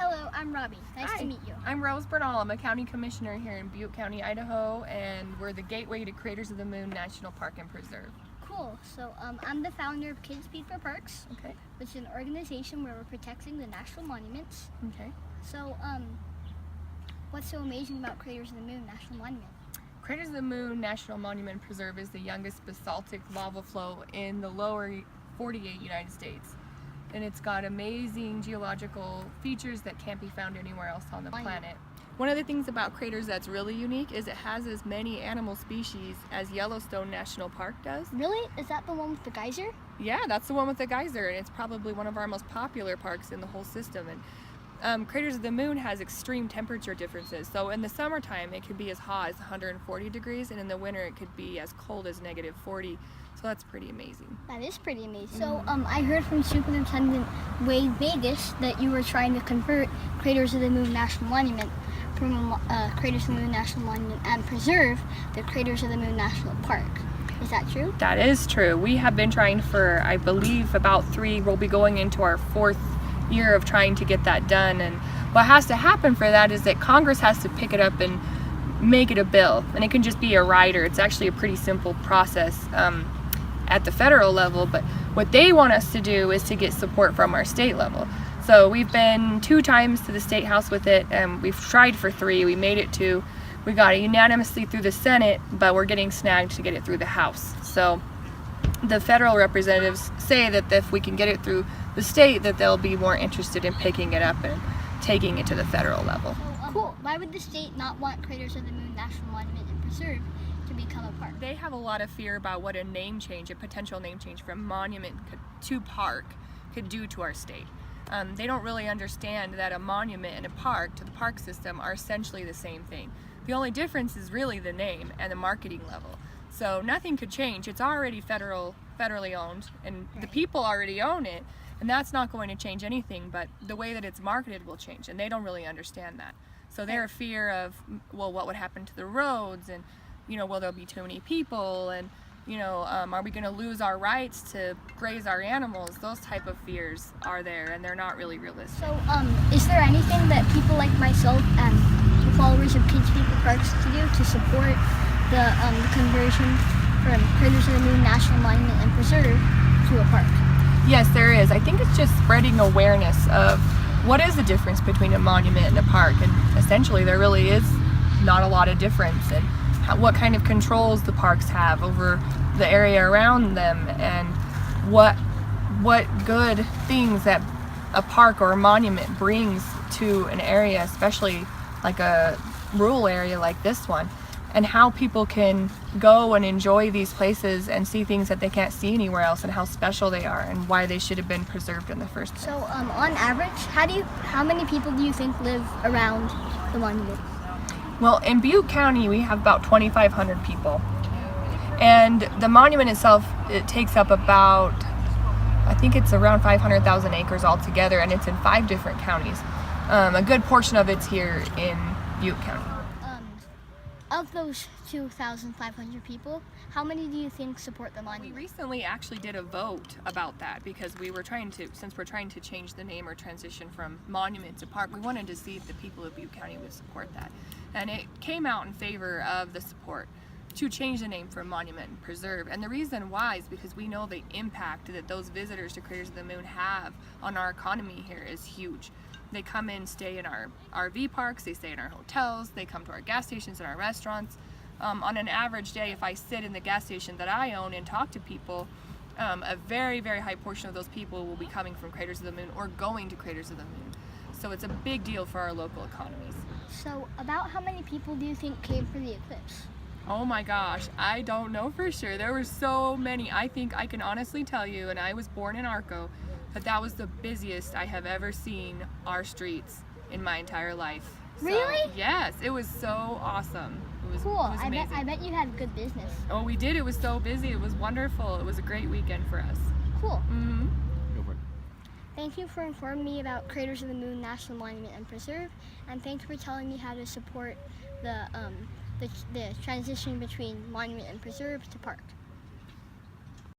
Hello, I'm Robbie. Nice to meet you. I'm Bernal. I'm a county commissioner here in Butte County, Idaho, and we're the gateway to Craters of the Moon National Park and Preserve. Cool. So I'm the founder of Kids Speak for Parks, Okay. which is an organization where we're protecting the national monuments. Okay. So what's so amazing about Craters of the Moon National Monument? Craters of the Moon National Monument and Preserve is the youngest basaltic lava flow in the lower 48 United States. And it's got amazing geological features that can't be found anywhere else on the planet. One of the things about Craters that's really unique is it has as many animal species as Yellowstone National Park does. Really? Is that the one with the geyser? Yeah, that's the one with the geyser, and it's probably one of our most popular parks in the whole system. And Craters of the Moon has extreme temperature differences. So in the summertime, it could be as hot as 140 degrees, and in the winter, it could be as cold as -40. So that's pretty amazing. That is pretty amazing. So I heard from Superintendent Wade Vegas that you were trying to convert Craters of the Moon National Monument from Craters of the Moon National Monument and Preserve to Craters of the Moon National Park. Is that true? That is true. We have been trying for, I believe, about 3. We'll be going into our 4th year of trying to get that done. And what has to happen for that is that Congress has to pick it up and make it a bill. And it can just be a rider. It's actually a pretty simple process at the federal level. But what they want us to do is to get support from our state level. So we've been 2 times to the State House with it, and we've tried for 3. We made it 2. We got it unanimously through the Senate, but we're getting snagged to get it through the House. So the federal representatives say that if we can get it through the state, that they'll be more interested in picking it up and taking it to the federal level. So, cool. Why would the state not want Craters of the Moon National Monument and Preserve to become a park? They have a lot of fear about what a potential name change from monument to park could do to our state. They don't really understand that a monument and a park to the park system are essentially the same thing. The only difference is really the name and the marketing level. So nothing could change. It's already federally owned, and the people already own it, and that's not going to change anything, but the way that it's marketed will change, and they don't really understand that. So they're in fear of, well, what would happen to the roads, and will there be too many people, and are we going to lose our rights to graze our animals? Those type of fears are there, and they're not really realistic. So is there anything that people like myself and the followers of Kids Speak for Parks to do to support the conversion from Craters of the Moon National Monument and Preserve to a park? Yes, there is. I think it's just spreading awareness of what is the difference between a monument and a park, and essentially there really is not a lot of difference, and what kind of controls the parks have over the area around them, and what good things that a park or a monument brings to an area, especially like a rural area like this one, and how people can go and enjoy these places and see things that they can't see anywhere else, and how special they are and why they should have been preserved in the first place. So on average, how many people do you think live around the monument? Well, in Butte County, we have about 2,500 people. And the monument itself, it takes up about, I think it's around 500,000 acres altogether, and it's in 5 different counties. A good portion of it's here in Butte County. Of those 2,500 people, how many do you think support the We monument? recently actually did a vote about that, because since we're trying to change the name or transition from monument to park, we wanted to see if the people of Butte County would support that. And it came out in favor of the support to change the name from Monument and Preserve. And the reason why is because we know the impact that those visitors to Craters of the Moon have on our economy here is huge. They come in, stay in our RV parks, they stay in our hotels, they come to our gas stations and our restaurants. On an average day, if I sit in the gas station that I own and talk to people, a very, very high portion of those people will be coming from Craters of the Moon or going to Craters of the Moon. So it's a big deal for our local economies. So about how many people do you think came for the eclipse? Oh my gosh, I don't know for sure. There were so many. I think I can honestly tell you, and I was born in Arco, that was the busiest I have ever seen our streets in my entire life. So, really? Yes, it was so awesome. It was cool. It was amazing. I bet you had good business. Oh, we did. It was so busy. It was wonderful. It was a great weekend for us. Cool. Mm-hmm. Go for it. Thank you for informing me about Craters of the Moon National Monument and Preserve, and thank you for telling me how to support the transition between monument and preserve to park.